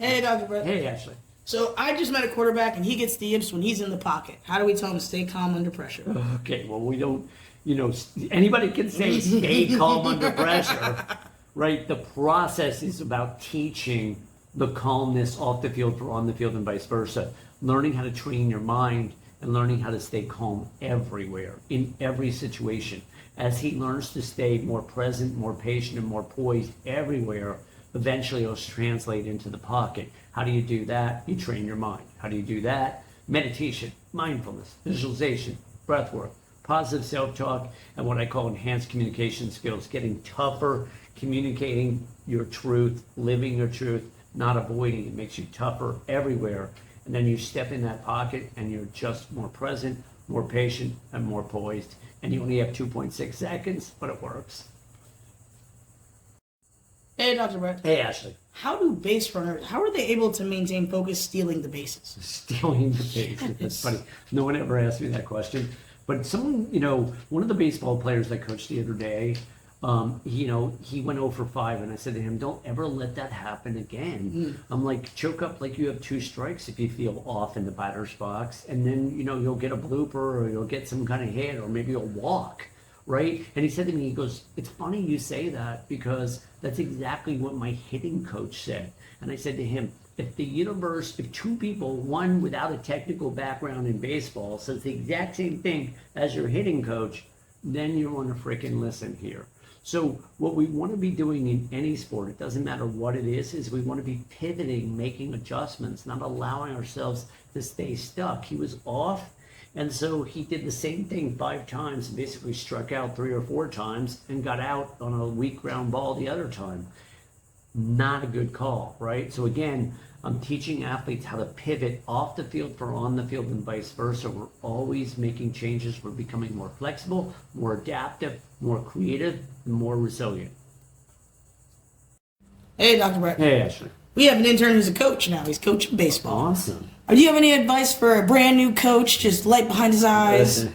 Hey, Dr. Brett. Hey, Ashley. So I just met a quarterback, and he gets the yips when he's in the pocket. How do we tell him to stay calm under pressure? Okay, well, we don't, anybody can say stay calm under pressure, right? The process is about teaching the calmness off the field for on the field and vice versa. Learning how to train your mind and learning how to stay calm everywhere, in every situation. As he learns to stay more present, more patient, and more poised everywhere, eventually it'll translate into the pocket. How do you do that? You train your mind. How do you do that? Meditation, mindfulness, visualization, breath work, positive self-talk, and what I call enhanced communication skills, getting tougher, communicating your truth, living your truth, not avoiding it. Makes you tougher everywhere. And then you step in that pocket and you're just more present, more patient, and more poised. And you only have 2.6 seconds, but it works. Hey, Dr. Brett. Hey, Ashley. How do base runners, how are they able to maintain focus stealing the bases? Stealing the bases. That's funny. No one ever asked me that question. But someone, one of the baseball players I coached the other day, he went 0 for 5, and I said to him, don't ever let that happen again. I'm like, choke up like you have 2 strikes if you feel off in the batter's box, and then, you'll get a blooper or you'll get some kind of hit or maybe you'll walk, right? And he said to me, he goes, it's funny you say that because that's exactly what my hitting coach said. And I said to him, if 2 people, one without a technical background in baseball, says the exact same thing as your hitting coach, then you want to freaking listen here. So what we want to be doing in any sport, it doesn't matter what it is we want to be pivoting, making adjustments, not allowing ourselves to stay stuck. He was off, and so he did the same thing 5 times and basically struck out 3 or 4 times and got out on a weak ground ball the other time. Not a good call, right? So again, I'm teaching athletes how to pivot off the field for on the field and vice versa. We're always making changes. We're becoming more flexible, more adaptive, more creative, and more resilient. Hey, Dr. Brett. Hey, Ashley. We have an intern who's a coach now. He's coaching baseball. Awesome. Do you have any advice for a brand new coach, just light behind his eyes?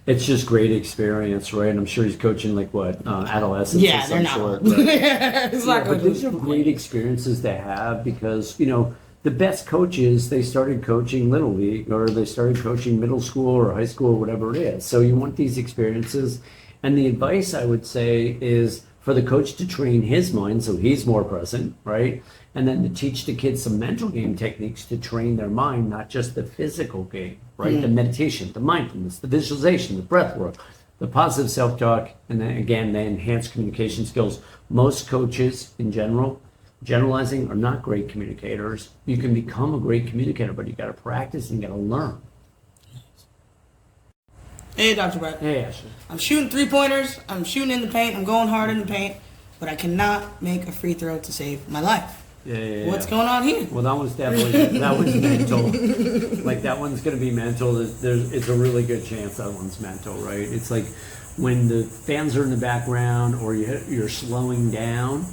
It's just great experience, right? I'm sure he's coaching adolescents. Yeah, they're not. Sort, It's not but those are great experiences to have because, the best coaches, they started coaching Little League or they started coaching middle school or high school or whatever it is. So you want these experiences. And the advice I would say is for the coach to train his mind so he's more present, right? And then to teach the kids some mental game techniques to train their mind, not just the physical game, right? The meditation, the mindfulness, the visualization, the breath work, the positive self-talk, and then again, the enhanced communication skills. Most coaches in general, generalizing, are not great communicators. You can become a great communicator, but you got to practice and you got to learn. Hey, Dr. Brett. Hey, Ashley. I'm shooting 3-pointers. I'm shooting in the paint. I'm going hard in the paint. But I cannot make a free throw to save my life. Yeah. What's going on here? Well, that was definitely, that was mental. Like, that one's going to be mental. It's a really good chance that one's mental, right? It's like when the fans are in the background or you're slowing down,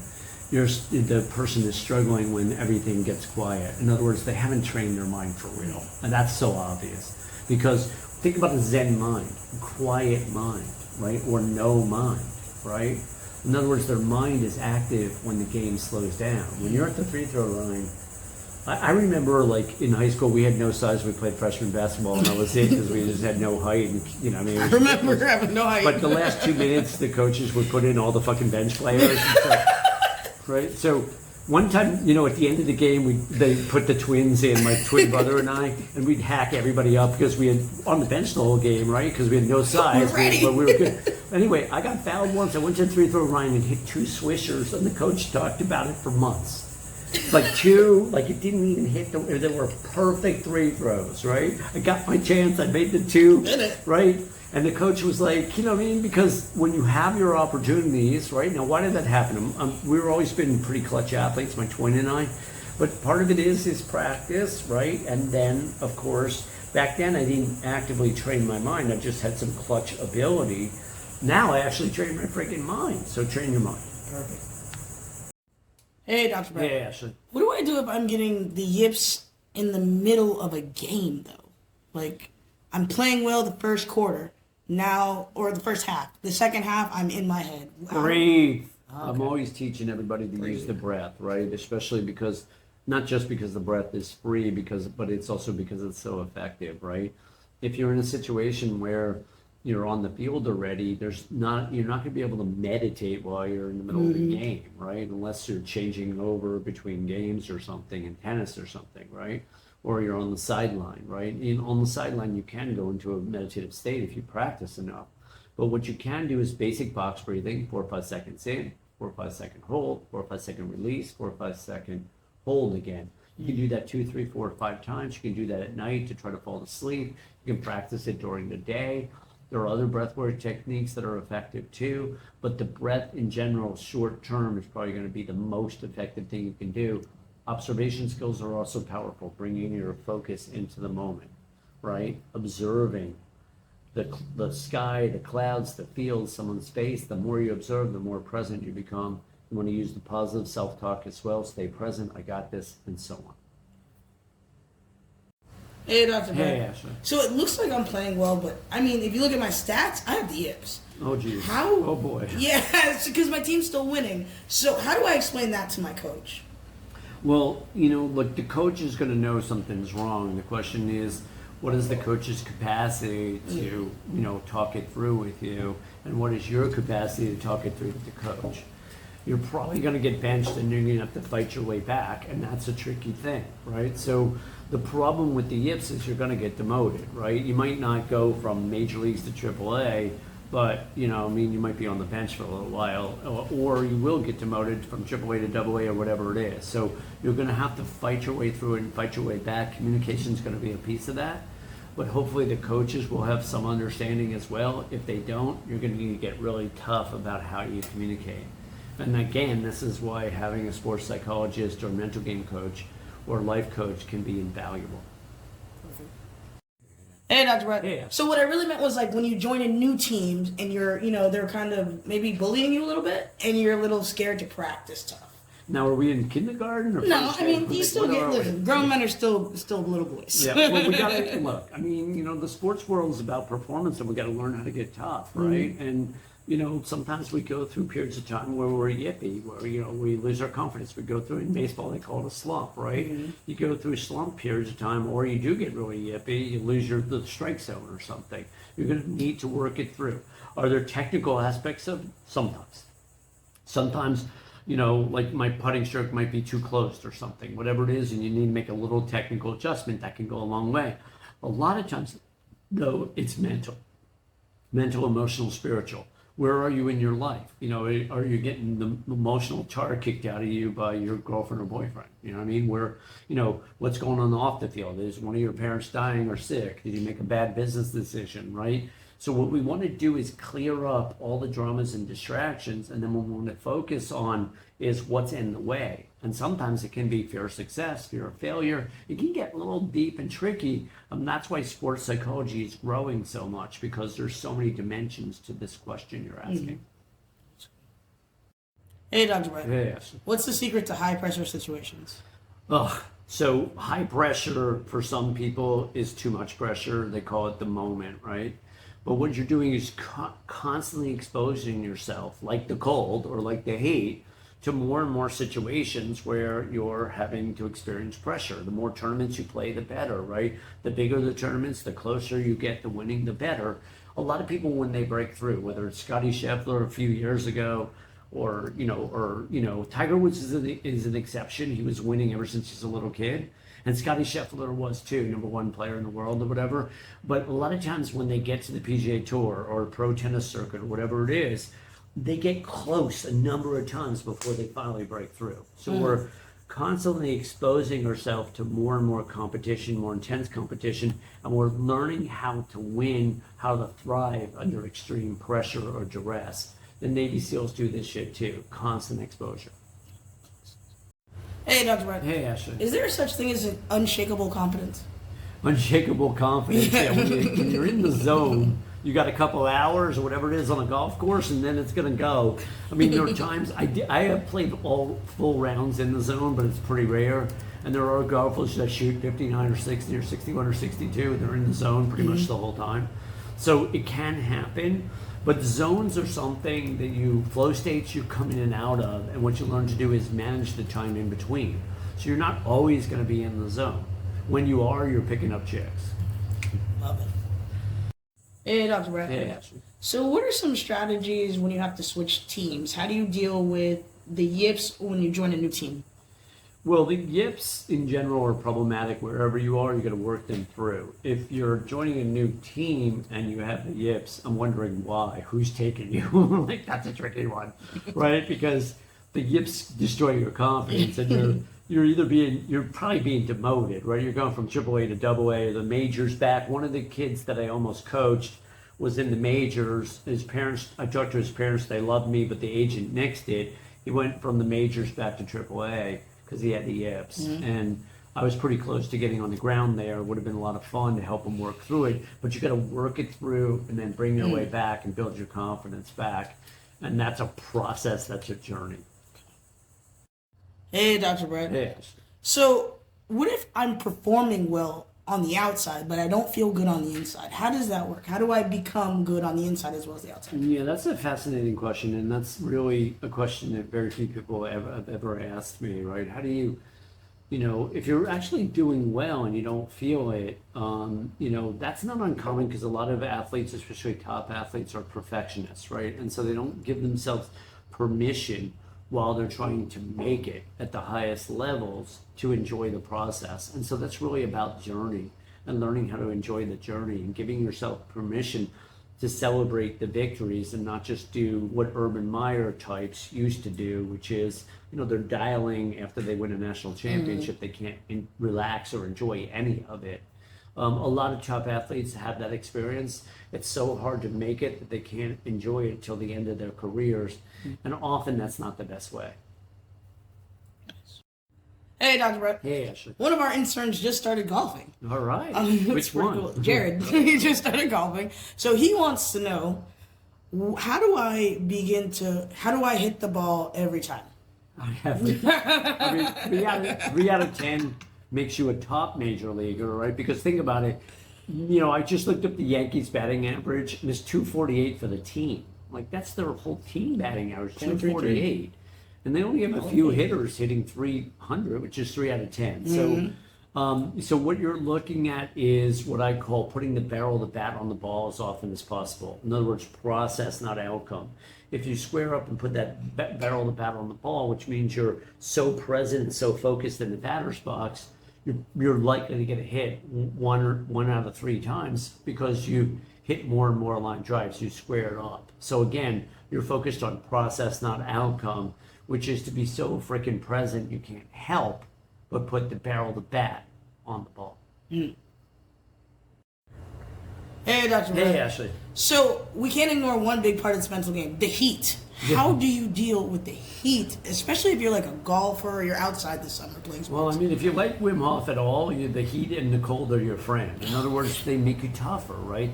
the person is struggling when everything gets quiet. In other words, they haven't trained their mind for real. And that's so obvious. Because think about a Zen mind, a quiet mind, right? Or no mind, right? In other words, their mind is active when the game slows down. When you're at the free throw line, I remember like in high school, we had no size. We played freshman basketball and that was it because we just had no height. And, I remember having no height. But the last 2 minutes, the coaches would put in all the fucking bench players and stuff, right? So one time, at the end of the game, they put the twins in, my twin brother and I, and we'd hack everybody up because we had on the bench the whole game, right? Because we had no size, but we were good. Anyway, I got fouled once. I went to the free throw line and hit 2 swishers, and the coach talked about it for months. It didn't even hit they were perfect 3 throws, right? I got my chance. I made the 2, right? And the coach was like, because when you have your opportunities, right? Now, why did that happen? We were always been pretty clutch athletes, my twin and I. But part of it is practice, right? And then, of course, back then I didn't actively train my mind. I just had some clutch ability. Now I actually train my freaking mind. So train your mind. Perfect. Hey, Dr. Brett. Hey, Ashley. What do I do if I'm getting the yips in the middle of a game, though? Like, I'm playing well the first quarter. Now, or the first half. The second half, I'm in my head. Breathe. Okay. I'm always teaching everybody to use the breath, right? Especially because not just because the breath is free, but it's also because it's so effective, right? If you're in a situation where you're on the field already, you're not going to be able to meditate while you're in the middle of the game, right? Unless you're changing over between games or something in tennis or something, right? Or you're on the sideline, right? On the sideline, you can go into a meditative state if you practice enough. But what you can do is basic box breathing, 4 or 5 seconds in, 4 or 5 second hold, 4 or 5 second release, 4 or 5 second hold again. You can do that 2, 3, 4, or 5 times. You can do that at night to try to fall asleep. You can practice it during the day. There are other breathwork techniques that are effective too, but the breath in general, short term, is probably going to be the most effective thing you can do. Observation skills are also powerful, bringing your focus into the moment, right? Observing the sky, the clouds, the fields, someone's face. The more you observe, the more present you become. You want to use the positive self-talk as well. Stay present, I got this, and so on. Hey, Dr. Hey, Brett. Ashley. So it looks like I'm playing well, but I mean, if you look at my stats, I have the yips. Oh, geez. How? Oh, boy. Yeah, it's because my team's still winning. So how do I explain that to my coach? Well, look, the coach is going to know something's wrong. The question is, what is the coach's capacity to, talk it through with you? And what is your capacity to talk it through with the coach? You're probably going to get benched and you're going to have to fight your way back. And that's a tricky thing, right? So the problem with the Yips is you're going to get demoted, right? You might not go from major leagues to AAA, but, you might be on the bench for a little while, or you will get demoted from AAA to AA or whatever it is. So you're going to have to fight your way through it and fight your way back. Communication is going to be a piece of that, but hopefully the coaches will have some understanding as well. If they don't, you're going to need to get really tough about how you communicate. And again, this is why having a sports psychologist or mental game coach or life coach can be invaluable. Hey, Dr. Brett. Yeah. So what I really meant was like when you join in new teams and you're, they're kind of maybe bullying you a little bit and you're a little scared to practice tough. Now, are we in kindergarten or No, first I mean, grade? you still What are we? listen, grown men are still little boys. Yeah, well, we gotta look. I mean, the sports world is about performance, and we got to learn how to get tough, right? And sometimes we go through periods of time where we're yippy, where we lose our confidence. We go through in baseball, they call it a slump, right? You go through slump periods of time, or you do get really yippy, you lose the strike zone or something. You're going to need to work it through. Are there technical aspects of it? Sometimes, like my putting stroke might be too closed or something, whatever it is, and you need to make a little technical adjustment. That can go a long way. A lot of times, though, it's mental, emotional, spiritual. Where are you in your life? Are you getting the emotional tar kicked out of you by your girlfriend or boyfriend? You know what I mean? Where, what's going on off the field? Is one of your parents dying or sick? Did you make a bad business decision, right? So what we want to do is clear up all the dramas and distractions, and then what we want to focus on is what's in the way. And sometimes it can be fear of success, fear of failure. It can get a little deep and tricky. That's why sports psychology is growing so much, because there's so many dimensions to this question you're asking. Hey, Dr. Brett. Yes. What's the secret to high pressure situations? So high pressure for some people is too much pressure. They call it the moment, right? But what you're doing is constantly exposing yourself, like the cold or like the heat, to more and more situations where you're having to experience pressure. The more tournaments you play, the better, right? The bigger the tournaments, the closer you get to winning, the better. A lot of people, when they break through, whether it's Scotty Scheffler a few years ago, or Tiger Woods is an exception. He was winning ever since he's a little kid. And Scotty Scheffler was too, #1 player in the world or whatever. But a lot of times when they get to the PGA Tour or pro tennis circuit or whatever it is, they get close a number of times before they finally break through. So we're constantly exposing ourselves to more and more competition, more intense competition, and we're learning how to win, how to thrive under extreme pressure or duress. The Navy SEALs do this shit too, constant exposure. Hey, Dr. Brett. Hey, Ashley. Is there such thing as an unshakable confidence? Unshakable confidence. Yeah, when you're in the zone, you got a couple of hours or whatever it is on a golf course, and then it's going to go. I mean, there are times I have played all full rounds in the zone, but it's pretty rare. And there are golfers that shoot 59 or 60 or 61 or 62. They're in the zone pretty much the whole time. So it can happen. But zones are something that flow states you come in and out of, and what you learn to do is manage the time in between. So you're not always going to be in the zone. When you are, you're picking up chicks. Love it. Hey, Dr. Brett. Hey, Ashley. So what are some strategies when you have to switch teams? How do you deal with the yips when you join a new team? Well, the yips in general are problematic wherever you are. You got to work them through. If you're joining a new team and you have the yips, I'm wondering why. Who's taking you? Like, that's a tricky one, right? Because the yips destroy your confidence, and you're probably being demoted, right? You're going from AAA to AA, the majors back. One of the kids that I almost coached was in the majors. His parents, I talked to his parents, they loved me, but the agent nixed it. He went from the majors back to AAA because he had the yips. And I was pretty close to getting on the ground there. It would have been a lot of fun to help him work through it, but you got to work it through and then bring your way back and build your confidence back. And that's a process, that's a journey. Hey, Dr. Brett. Hey. So what if I'm performing well on the outside, but I don't feel good on the inside? How does that work? How do I become good on the inside as well as the outside? Yeah, that's a fascinating question, and that's really a question that very few people have ever asked me, right? How do you if you're actually doing well and you don't feel it, that's not uncommon because a lot of athletes, especially top athletes, are perfectionists, right? And so they don't give themselves permission while they're trying to make it at the highest levels to enjoy the process. And so that's really about journey and learning how to enjoy the journey and giving yourself permission to celebrate the victories and not just do what Urban Meyer types used to do, which is, they're dialing after they win a national championship. They can't relax or enjoy any of it. A lot of top athletes have that experience. It's so hard to make it that they can't enjoy it till the end of their careers. And often that's not the best way. Hey, Dr. Brett. Hey, Ashley. One of our interns just started golfing. All right. Which one? Cool. Jared. He just started golfing. So he wants to know, how do I hit the ball every time? I mean, 3 out of 10 makes you a top major leaguer, right? Because think about it. I just looked up the Yankees batting average, and it's 248 for the team. Like, that's their whole team batting average, 248. And they only have a few hitters hitting 300, which is 3 out of 10. So what you're looking at is what I call putting the barrel of the bat on the ball as often as possible. In other words, process, not outcome. If you square up and put that barrel of the bat on the ball, which means you're so present and so focused in the batter's box, you're likely to get a hit one out of 3 times because you hit more and more line drives. You square it up. So again, you're focused on process, not outcome, which is to be so freaking present you can't help but put the barrel of the bat on the ball. Hey, Dr. Hey, Brett. Ashley. So we can't ignore one big part of this mental game, the heat. How do you deal with the heat, especially if you're like a golfer or you're outside the summer playing sports? Well, I mean, if you like Wim Hof at all, the heat and the cold are your friend. In other words, they make you tougher, right?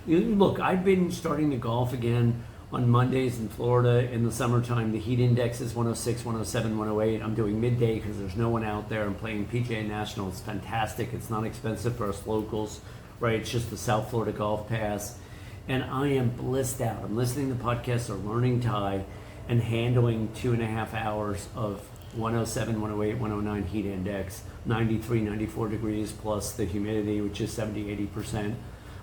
Look, I've been starting to golf again on Mondays in Florida in the summertime. The heat index is 106, 107, 108. I'm doing midday because there's no one out there. I'm playing PGA National. It's fantastic. It's not expensive for us locals, right? It's just the South Florida Golf Pass. And I am blissed out. I'm listening to podcasts or learning Thai and handling 2.5 hours of 107, 108, 109 heat index, 93, 94 degrees plus the humidity, which is 70, 80%.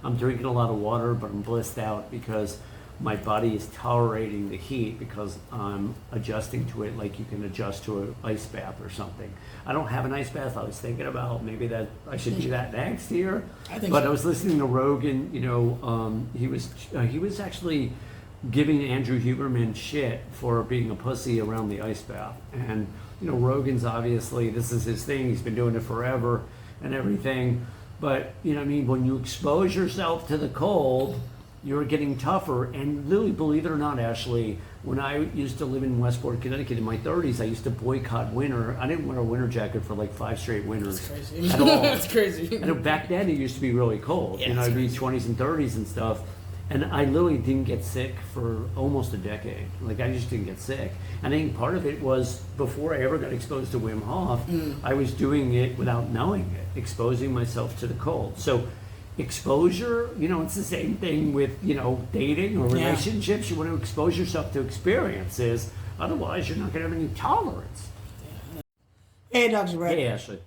I'm drinking a lot of water, but I'm blissed out because my body is tolerating the heat because I'm adjusting to it like you can adjust to an ice bath or something. I don't have an ice bath. I was thinking about maybe that I should do that next year. I was listening to Rogan. He was actually giving Andrew Huberman shit for being a pussy around the ice bath. And Rogan's obviously, this is his thing. He's been doing it forever and everything. But when you expose yourself to the cold, you're getting tougher. And literally, believe it or not, Ashley, when I used to live in Westport, Connecticut in my 30s, I used to boycott winter. I didn't wear a winter jacket for like 5 straight winters. That's crazy. At all. That's crazy. And back then, it used to be really cold. Yeah, I'd be 20s and 30s and stuff. And I literally didn't get sick for almost a decade. Like, I just didn't get sick. And I think part of it was before I ever got exposed to Wim Hof, I was doing it without knowing it, exposing myself to the cold. So exposure, it's the same thing with, dating or relationships. You want to expose yourself to experiences. Otherwise, you're not going to have any tolerance. Hey, Dr. Brett. Hey, Ashley.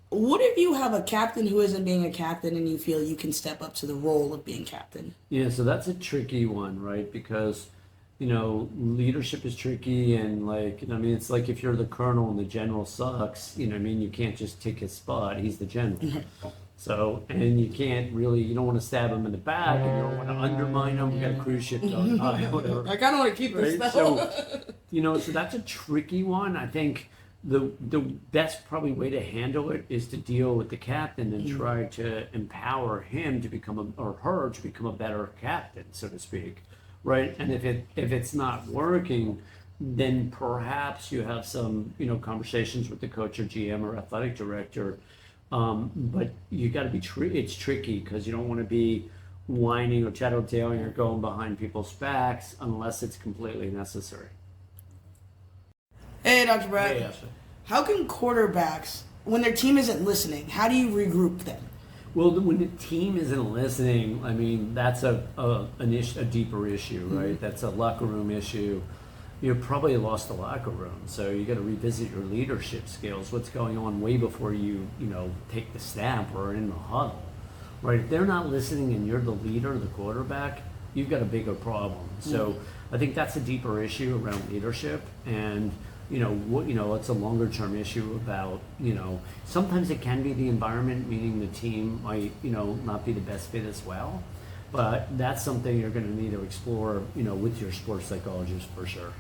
What if you have a captain who isn't being a captain and you feel you can step up to the role of being captain? Yeah, so that's a tricky one, right? Because, leadership is tricky and it's like if you're the colonel and the general sucks, you can't just take his spot. He's the general. So, and you can't really, you don't want to stab him in the back and you don't want to undermine him. You got a cruise ship going by, whatever. I kind of want to keep this Right? though. So that's a tricky one. I think the best probably way to handle it is to deal with the captain and try to empower him to become or her to become a better captain, so to speak, right? And if it's not working, then perhaps you have some conversations with the coach or GM or athletic director. But you got to be it's tricky because you don't want to be whining or tattletaling or going behind people's backs unless it's completely necessary. Hey, Dr. Brett. Hey, Ashley. How can quarterbacks, when their team isn't listening, how do you regroup them? Well, when the team isn't listening, I mean, that's a deeper issue, right? That's a locker room issue. You probably lost the locker room, so you got to revisit your leadership skills. What's going on way before you take the snap or in the huddle, right? If they're not listening and you're the leader, the quarterback, you've got a bigger problem. So I think that's a deeper issue around leadership, and it's a longer term issue about sometimes it can be the environment, meaning the team might not be the best fit as well, but that's something you're going to need to explore with your sports psychologist for sure.